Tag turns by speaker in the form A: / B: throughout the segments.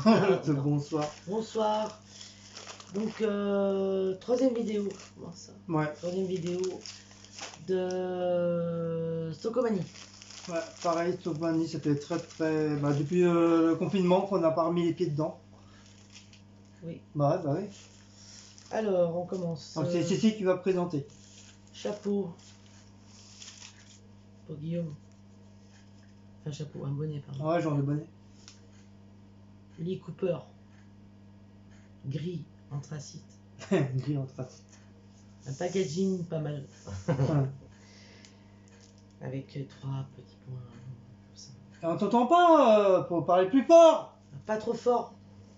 A: bonsoir.
B: Bonsoir.
A: Bonsoir. Donc, troisième vidéo. Comment ça?
B: Ouais.
A: Troisième vidéo de Stocomanie.
B: Ouais, pareil, Stocomanie, c'était très... Bah, depuis le confinement qu'on n'a pas remis les pieds dedans.
A: Oui.
B: Bah oui.
A: Alors, on commence.
B: Donc c'est Cécile qui va présenter.
A: Chapeau. Pour Guillaume. Enfin, chapeau, un bonnet, pardon.
B: Ouais, genre de bonnet.
A: Lee Cooper. Gris, anthracite.
B: Gris anthracite.
A: Un packaging pas mal. Avec 3 petits points. Comme ça.
B: Et on t'entend pas, faut parler plus fort.
A: Pas trop fort.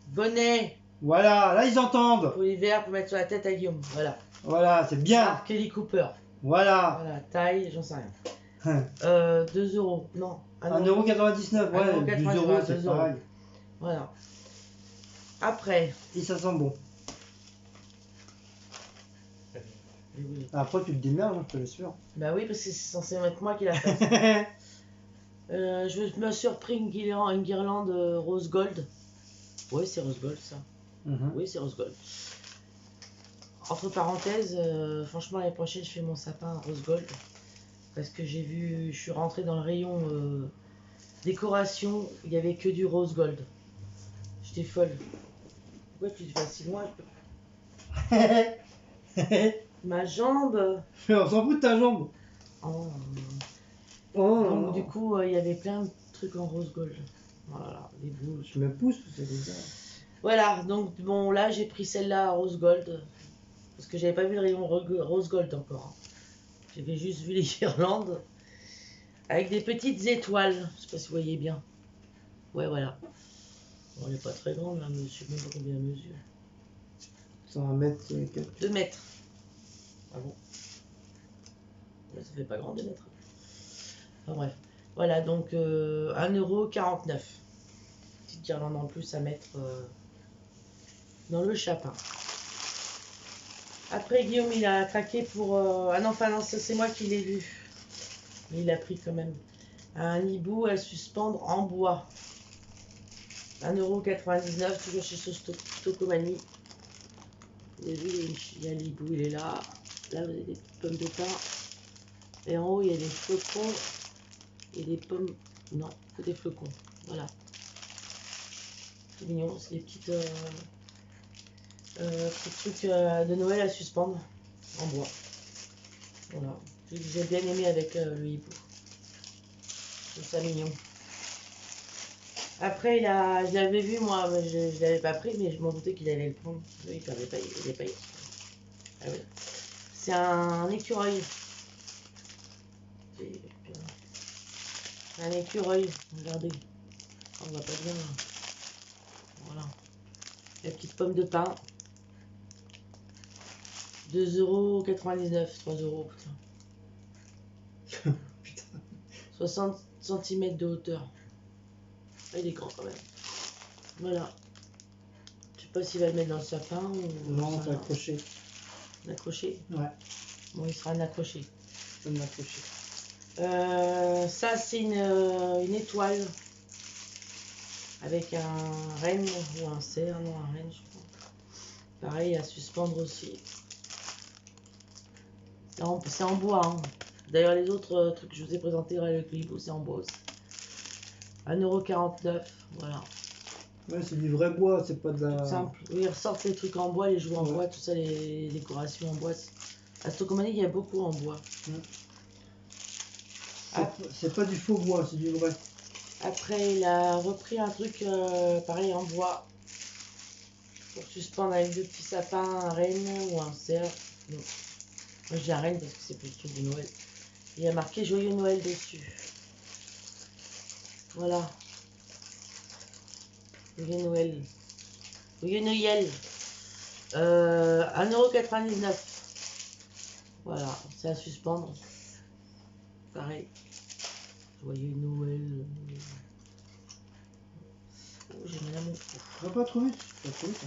A: Bonnet.
B: Voilà, là ils entendent.
A: Pour l'hiver, pour mettre sur la tête à Guillaume. Voilà.
B: Voilà, c'est bien.
A: Marque Lee Cooper.
B: Voilà.
A: Voilà, taille, j'en sais rien. 2 euros. Non.
B: 1,99 €, ouais, 2 euros, c'est
A: 2 euros.
B: pareil.
A: Voilà. Après.
B: Et ça sent bon.
A: Oui.
B: Après, tu te démerdes, je te l'assure.
A: Bah oui, parce que c'est censé être moi qui l'a fait. Je me suis repris une guirlande rose gold. Oui, c'est rose gold ça. Oui, c'est rose gold. Entre parenthèses, franchement, l'année prochaine, je fais mon sapin rose gold. Parce que j'ai vu, je suis rentrée dans le rayon décoration, il n'y avait que du rose gold. J'étais folle. Pourquoi tu vas si loin? Ma jambe.
B: On s'en fout de ta jambe.
A: Oh.
B: Oh.
A: Donc du coup, il y avait plein de trucs en rose gold. Voilà, des boules.
B: Je me pousse, c'est déjà.
A: Voilà, donc bon, là j'ai pris celle-là rose gold. Parce que j'avais pas vu le rayon rose gold encore. J'avais juste vu les guirlandes. Avec des petites étoiles. Je sais pas si vous voyez bien. Ouais, voilà. Bon, elle n'est pas très grande, là, mais je sais même pas combien elle mesure.
B: 100 mètres.
A: 2 mètres. Ah bon? Là, ça fait pas grand 2 mètres. Enfin bref. Voilà, donc 1,49 €. Petite guirlande en plus à mettre dans le chapin. Après, Guillaume, il a craqué pour... Ah non, enfin non, ça c'est moi qui l'ai vu. Mais il a pris quand même. Un hibou à suspendre en bois. 1,99 €, toujours chez Stocomanie. Vous avez vu, il y a l'hibou, il est là. Là, vous avez des pommes de pin. Et en haut, il y a des flocons. Et des pommes... Non, que des flocons. Voilà. C'est mignon, c'est des petites... petits trucs de Noël à suspendre en bois. Voilà. J'ai bien aimé avec le hibou. Je trouve ça mignon. Après, je l'avais vu moi, mais je ne l'avais pas pris, mais je m'en doutais qu'il allait le prendre. Oui, il n'avait pas eu. Ah oui. C'est un écureuil. Un écureuil, regardez. On voit pas bien. Voilà. La petite pomme de pin. 2,99 €, 3 €, putain.
B: Putain.
A: 60 cm de hauteur. Ah, il est grand quand même. Voilà. Je sais pas s'il va le mettre dans le sapin ou...
B: Non, c'est accroché.
A: Un accroché?
B: Ouais.
A: Bon, il sera un accroché.
B: C'est un accroché.
A: Ça, c'est une étoile. Avec un renne ou un cerf, non, un renne, je crois. Pareil, à suspendre aussi. C'est en bois. Hein. D'ailleurs, les autres trucs que je vous ai présentés avec le hibou, c'est en bois aussi. 1,49 €, voilà.
B: Ouais, c'est du vrai bois, c'est pas de la...
A: Tout simple. Oui, ils ressortent les trucs en bois, les jouets en bois, tout ça, les décorations en bois. À Stocomanie, il y a beaucoup en bois.
B: C'est pas du faux bois, c'est du vrai.
A: Après, il a repris un truc pareil en bois. Pour suspendre avec 2 petits sapins, un renne ou un cerf. Non. Moi, j'ai un renne parce que c'est plus le truc de Noël. Il y a marqué Joyeux Noël dessus. Voilà. Joyeux Noël. Joyeux Noël. 1,99 €. Voilà, c'est à suspendre. Pareil. Joyeux Noël. Oh, j'ai mal à mon cou.
B: On va pas trop vite. Pas trop vite.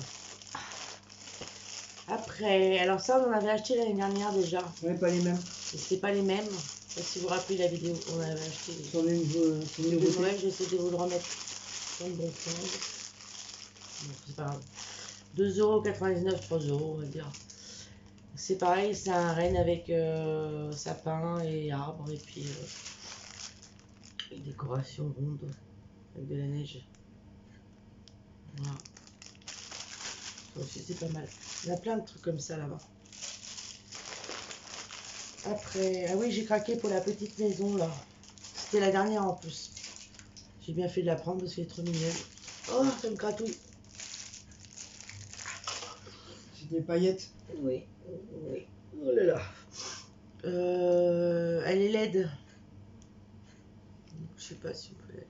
A: Après, alors ça, on en avait acheté l'année dernière déjà.
B: Ouais, pas les mêmes.
A: C'était pas les mêmes. Je sais pas si vous vous rappelez la vidéo qu'on avait acheté.
B: C'est une
A: De
B: nouveauté.
A: Noël, j'essaie de vous le remettre. sans bon sens. Bon, c'est pas grave. 2,99 €, 3 €, on va dire. C'est pareil, c'est un renne avec sapin et arbre, et puis une décoration ronde avec de la neige. Voilà. Ça aussi, c'est pas mal. Il y a plein de trucs comme ça là-bas. Après, ah oui, j'ai craqué pour la petite maison là. C'était la dernière en plus. J'ai bien fait de la prendre parce qu'elle est trop mignonne. Oh, ça me gratouille.
B: C'est des paillettes.
A: Oui, oui. Oh là là. Elle est laide. Je sais pas si on peut.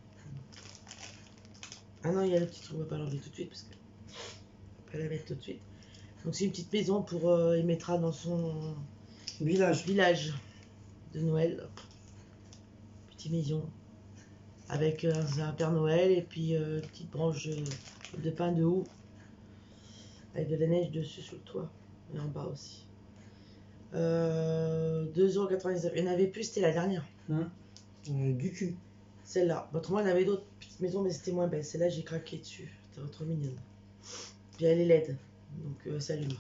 A: Ah non, il y a le petit truc, on va pas l'enlever tout de suite parce que on va pas la mettre tout de suite. Donc c'est une petite maison pour il mettra dans son
B: Village.
A: village de Noël. Petite maison avec un Père Noël et puis une petite branche de pin de houx avec de la neige dessus sur le toit et en bas aussi. 2,99 €. Il n'y en avait plus, c'était la dernière.
B: Du cul.
A: Celle-là. Autrement, il y en avait d'autres petites maisons, mais c'était moins belle. Celle-là, j'ai craqué dessus. C'était trop mignonne. Puis elle est laide. Donc, ça allume.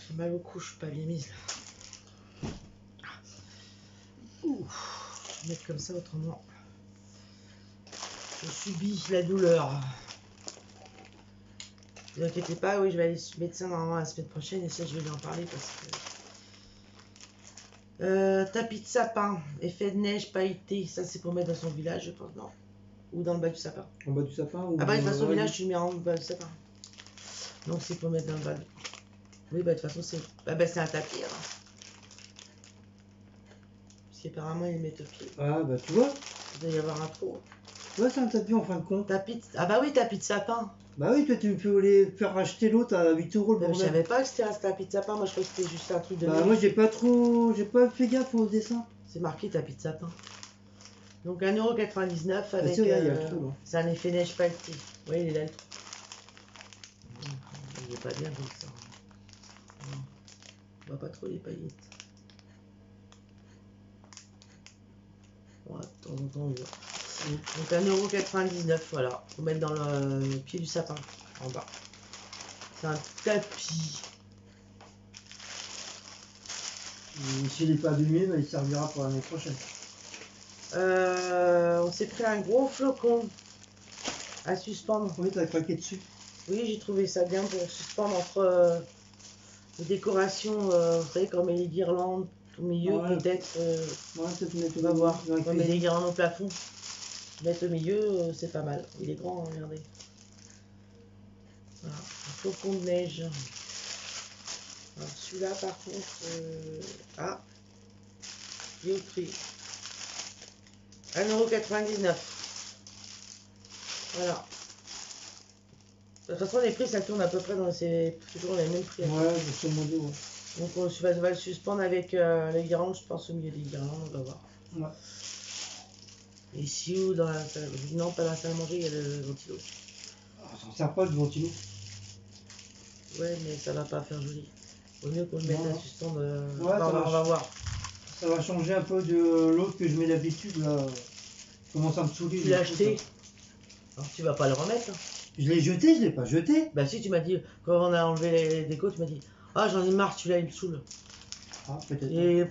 A: J'ai mal au cou, je suis pas bien mise là. Ouh. Je vais mettre comme ça, autrement. Je subis la douleur. Ne vous inquiétez pas, oui, je vais aller chez le médecin normalement la semaine prochaine et ça, je vais lui en parler parce que. Tapis de sapin, effet de neige pailleté, ça c'est pour mettre dans son village, je pense, non? Ou dans le bas du sapin.
B: En bas du sapin ou
A: Ah bah, de toute façon, village, tu le mets en bas du sapin. Donc c'est pour mettre dans le bas. Oui, bah de toute façon, c'est c'est un tapis. Hein. Parce qu'apparemment, ils le mettent au pied.
B: Ah bah tu vois.
A: Il doit y avoir un trou.
B: Ouais, c'est un tapis en fin de compte.
A: Tapis de... Ah bah oui, tapis de sapin.
B: Bah oui, toi tu peux les faire racheter l'autre à 8 € le
A: Je
B: bordel.
A: savais pas que c'était un tapis de sapin, moi je croyais que c'était juste un truc de
B: Bah
A: neige.
B: moi j'ai pas fait gaffe au dessin.
A: C'est marqué tapis de sapin. Donc 1,99 € avec...
B: Ah, là, y a le trou,
A: c'est un effet neige pailleté. Oui, il est là le trou. Il est pas bien comme ça. Non. On voit pas trop les paillettes. Ouais, de temps en temps on voit. Donc 1,99 €, voilà. Faut mettre dans le pied du sapin, en bas. C'est un tapis.
B: S'il n'est pas allumé, bah, il servira pour l'année prochaine.
A: On s'est pris un gros flocon à suspendre.
B: Oui, t'as craqué dessus.
A: Oui, j'ai trouvé ça bien pour suspendre entre les décorations, vous savez, comme les guirlandes au milieu,
B: Ouais.
A: peut-être.
B: Ouais, peut-être mettre
A: On va voir.
B: dans la
A: Comme les
B: cuisine.
A: guirlandes au plafond. Mettre au milieu, c'est pas mal. Il est grand, hein, regardez. Voilà, un flocon de neige. Alors celui-là, par contre, ah, il est au prix. 1,99 €. Voilà. De toute façon, les prix, ça tourne à peu près dans c'est toujours les mêmes prix.
B: Ouais, grosso modo, ouais.
A: Donc on va le suspendre avec les guirlandes, je pense, au milieu des guirlandes, on va voir.
B: Ouais.
A: Ici ou dans la salle, non, pas dans la salle à manger, il y a le ventilo.
B: Ah, ça ne sert pas le ventilo.
A: Ouais, mais ça va pas faire joli. Au mieux qu'on le mette à suspendre.
B: Ouais,
A: on va voir.
B: Ça va changer un peu de l'autre que je mets d'habitude, là. Commence à me saouler.
A: Tu l'as acheté. Alors tu vas pas le remettre. Hein.
B: Je l'ai jeté, je l'ai pas jeté.
A: Bah si, tu m'as dit, quand on a enlevé les décos, tu m'as dit, ah j'en ai marre, celui-là il me saoule.
B: Ah, peut-être.
A: Et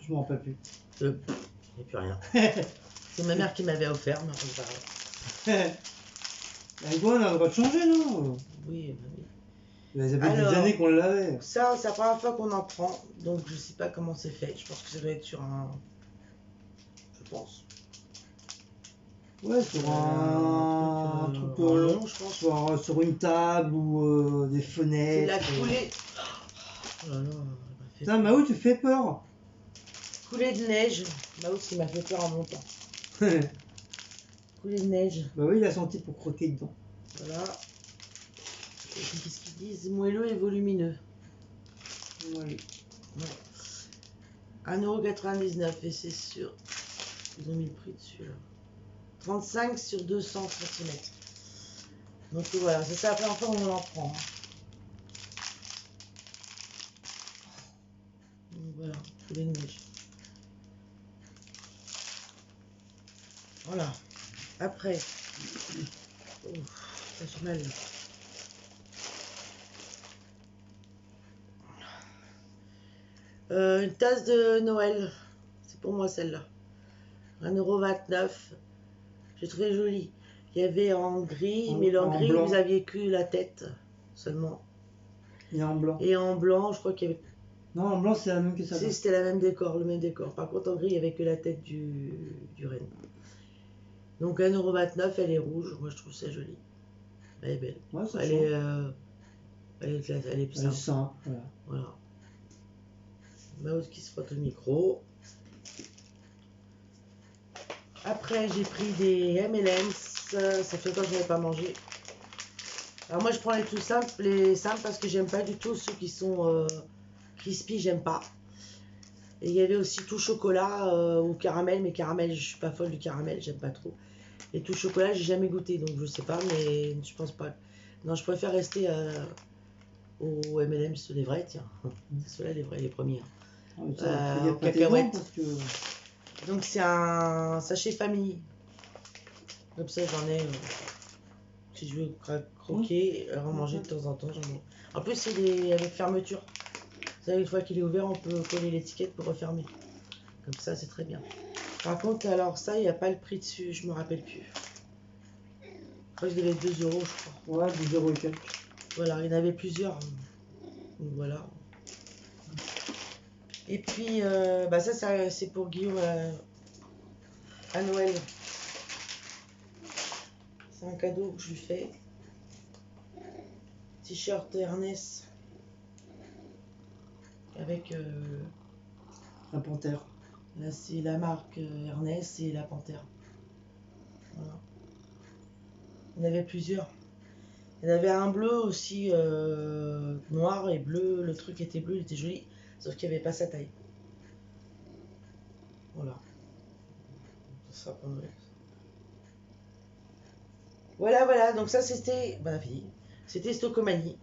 B: je m'en rappelle plus.
A: il n'y a plus rien. C'est ma mère qui m'avait offert, mais c'est pareil.
B: La on a le droit de changer, non?
A: Oui, bah oui.
B: Ça fait des années qu'on l'avait.
A: Ça, c'est la première fois qu'on en prend, donc je sais pas comment c'est fait. Je pense que ça doit être sur un... Je pense.
B: Ouais, sur un truc long, je pense. Sur une table ou des fenêtres.
A: C'est la coulée. Oh là là,
B: putain, Mao, tu fais peur.
A: Coulée de neige. Mao, qui m'a fait peur en montant. Coulée de neige.
B: Bah oui, il a senti pour croquer dedans.
A: Voilà. Et puis qu'est-ce qu'ils disent? Moelleux et volumineux.
B: Ouais.
A: 1,99 € et c'est sûr. Ils ont mis le prix dessus là. 35 sur 200 cm. Donc voilà, c'est ça la première fois qu'on en prend. Donc voilà, coulée de neige. Voilà. Après, oh, j'ai mal. Une tasse de Noël. C'est pour moi celle-là. 1,29 €. J'ai trouvé jolie. Il y avait en gris, mais en gris, vous aviez que la tête seulement.
B: Et en blanc.
A: Et en blanc, je crois qu'il y avait.
B: Non, en blanc, c'est la même que ça.
A: Si, c'était le même décor. Par contre, en gris, il n'y avait que la tête du renne. Donc 1,29 €, elle est rouge. Moi, je trouve ça joli. Elle est belle.
B: Ouais, ça
A: elle est simple.
B: Elle est simple,
A: Voilà. Mouse qui se frotte au micro. Après, j'ai pris des M&M's. Ça fait longtemps que je n'avais pas mangé. Alors moi, je prends les tout simples, parce que j'aime pas du tout ceux qui sont crispy, j'aime pas. Et il y avait aussi tout chocolat ou caramel, mais caramel, je suis pas folle du caramel, j'aime pas trop. Et tout chocolat, j'ai jamais goûté, donc je sais pas, mais je pense pas. Non, je préfère rester aux M&M's, les vrais, tiens. C'est ceux-là, les vrais, les premiers. Cacahuètes. Parce que... Donc c'est un sachet famille. Comme ça, j'en ai. Si je veux croquer, en manger de temps en temps, j'en ai. En plus, c'est avec fermeture. Vous savez, une fois qu'il est ouvert, on peut coller l'étiquette pour refermer. Comme ça, c'est très bien. Par contre, alors ça, il n'y a pas le prix dessus, je me rappelle plus. Je crois que je devais être 2 €, je crois.
B: Ouais, 2 € et quelques.
A: Voilà, il y en avait plusieurs. Donc voilà. Et puis, ça c'est pour Guillaume à Noël. C'est un cadeau que je lui fais. T-shirt Ernest. Avec
B: la panthère.
A: Là, c'est la marque Ernest et la panthère. Voilà. Il y en avait plusieurs. Il y en avait un bleu aussi, noir et bleu. Le truc était bleu, il était joli. Sauf qu'il n'y avait pas sa taille. Voilà. Ça pour Noël. Voilà. Donc ça, c'était... Bah, fille. C'était Stocomanie.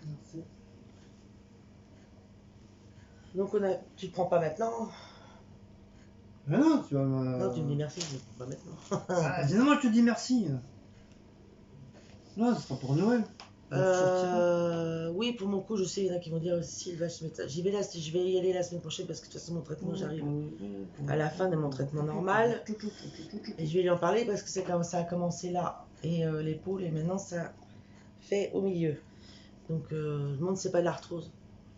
B: Merci.
A: Donc tu ne prends pas maintenant.
B: Ah non, tu vas
A: Non, tu me dis merci, je ne prends pas maintenant.
B: Sinon, moi, je te dis merci. Non, ce sera pour Noël.
A: Oui, pour mon coup, je sais, il y en a qui vont dire aussi, je vais y aller la semaine prochaine parce que de toute façon, mon traitement, j'arrive à la fin de mon traitement normal. Et je vais lui en parler parce que ça a commencé là, et l'épaule, et maintenant ça fait au milieu. Donc, je me demande si c'est pas de l'arthrose.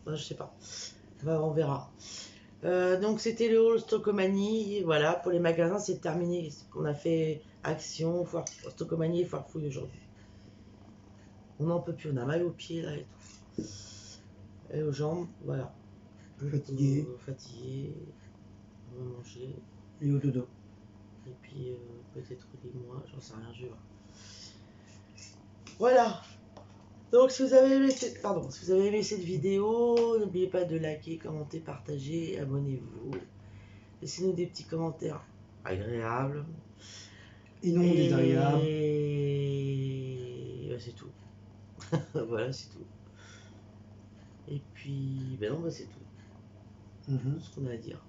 A: Enfin, je sais pas. On verra. Donc, c'était le haul Stocomanie. Voilà, pour les magasins, c'est terminé. On a fait Action, Stocomanie et Foire Fouille aujourd'hui. On n'en peut plus, on a mal aux pieds là et tout. Et aux jambes, voilà.
B: Fatigué.
A: On va manger.
B: Et au dodo.
A: Et puis peut-être des mois, j'en sais rien, je vais voir. Voilà. Donc si vous avez aimé cette vidéo, n'oubliez pas de liker, commenter, partager, abonnez-vous. Laissez-nous des petits commentaires agréables.
B: Et non désagréables.
A: Et c'est tout. Voilà, c'est tout. Et puis, c'est tout. Ce qu'on a à dire.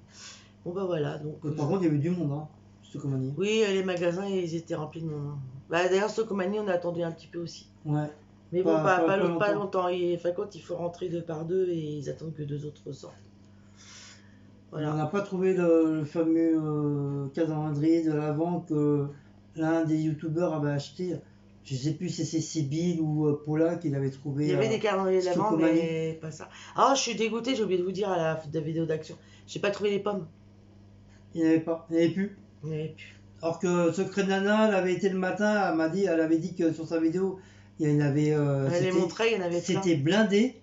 A: Bon, voilà. Donc,
B: par contre, il y avait du monde, hein, Stocomanie.
A: Oui, les magasins, ils étaient remplis de monde. D'ailleurs, Stocomanie, on a attendu un petit peu aussi.
B: Ouais.
A: Mais bon, pas longtemps. Quand il faut rentrer 2 par 2 et ils attendent que 2 autres sortent. Voilà.
B: On n'a pas trouvé le fameux calendrier de l'Avent que l'un des youtubeurs avait acheté. Je sais plus si c'est Sibyl ou Paula qui l'avait trouvé.
A: Il y avait des calendriers de l'Avent, mais pas ça. Ah, je suis dégoûtée, j'ai oublié de vous dire à la vidéo d'action. J'ai pas trouvé les pommes.
B: Il n'y avait pas, il n'y avait plus.
A: Il n'y avait plus.
B: Alors que Secret Nana, elle avait été le matin, elle avait dit que sur sa vidéo, il y en avait.
A: Elle les montrait, il y en avait plein.
B: C'était blindé,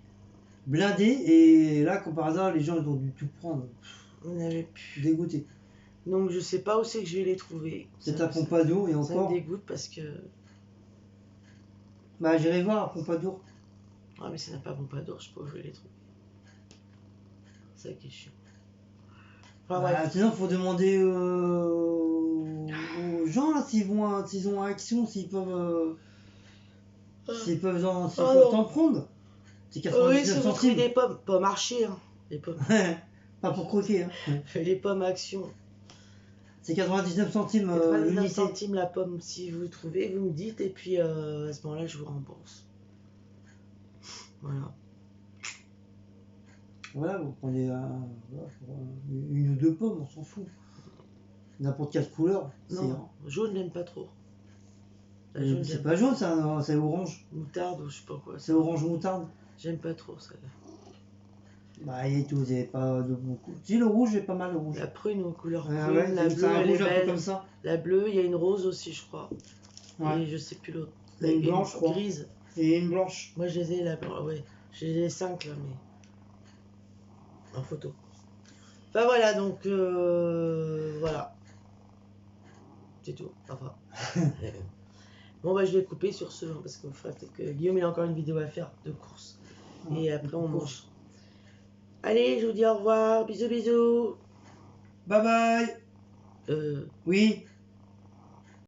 B: et là, comme par hasard, les gens ils ont dû tout prendre.
A: Il n'y avait plus.
B: Dégoûté.
A: Donc je sais pas où c'est que je vais les trouver.
B: C'est à Pompadour et encore.
A: Ça me dégoûte parce que.
B: Bah j'irai voir à Pompadour.
A: Ah mais ça n'a pas Pompadour, je sais pas où je vais les trouver. C'est ça qui est chiant.
B: Enfin, sinon faut demander aux gens là s'ils ont action, s'ils peuvent t'en prendre. C'est 99 centimes.
A: Des pommes, pas marcher hein. Les pommes.
B: Pas pour croquer hein.
A: Les pommes action.
B: C'est 99 centimes
A: 99
B: l'unité.
A: centimes la pomme, si vous trouvez, vous me dites, et puis à ce moment-là, je vous rembourse. Voilà.
B: Voilà, vous prenez une ou deux pommes, on s'en fout. N'importe quelle couleur.
A: Non, jaune, j'aime pas trop. Jaune,
B: C'est pas jaune, c'est orange.
A: Moutarde ou je sais pas quoi.
B: C'est orange moutarde.
A: J'aime pas trop celle-là.
B: Bah, et tout, vous avez pas de beaucoup. Si, le rouge, j'ai pas mal de rouge.
A: La prune aux couleurs
B: Ah,
A: prunes,
B: ouais,
A: la bleue, elle est belle.
B: comme ça.
A: La bleue, il y a une rose aussi, je crois.
B: Ouais.
A: Et je sais plus l'autre.
B: Une blanche, je crois.
A: Grise.
B: Et une blanche.
A: Moi, je les ai, ouais. J'ai les 5 là, mais. En photo. Enfin voilà, donc voilà. C'est tout. Enfin. Bon, bah, je vais couper sur ce, parce que peut-être que Guillaume, il a encore une vidéo à faire de course. Et après, on mange. Allez, je vous dis au revoir. Bisous, bisous.
B: Bye bye. Oui.